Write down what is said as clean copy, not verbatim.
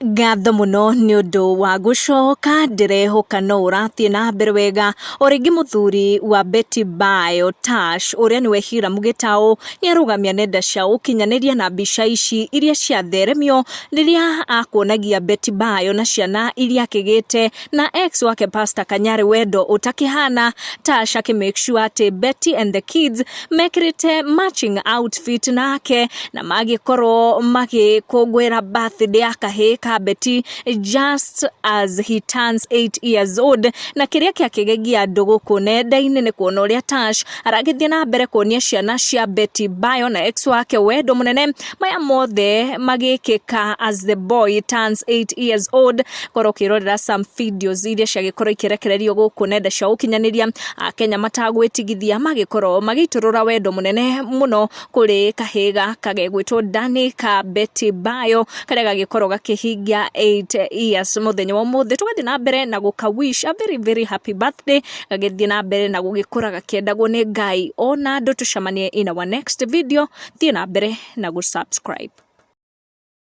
Ngatho muno ni undu wa gucoka ndirehoka no urathie na mbere wega oringi muthuri wa Bayo Tash uria niwe hira mugitao ni arugamia nenda cia ukinyaniria na mbica ici iria cia theremio riria akuonagia Bayo na ciana iria akigite na ex wake Pastor Kanyari Wendo Utahana. Tash make sure ati Betty and the kids mekirite matching outfit nake na magikorwo magikungwira birthday akahe Betty just as he turns 8 years old. Na kiria kiakigegia ndugu kunenda-ini ni kuona uria Tash aragithie na mbere kuonia ciana cia Bayo na ex wake Wendo munene maya mothe magikika as the boy turns 8 years old. Koro kirorera some videos iria ciagikorwo ikirekererio guku nenda cia ukinyaniria Kenya matagwitigithia magikorwo magiturura Wendo munene muno kuri kahiga kagegwitwo Dani ka Bayo karia gagikorwo gakihingia 8 years muthenya wa muthe. Tugathie na mbere na guka wish a very very happy birthday gagithie na mbere na gugikura gakiendagwo ni Ngai ona ndu tucamanie in our next video. Thie na mbere na subscribe.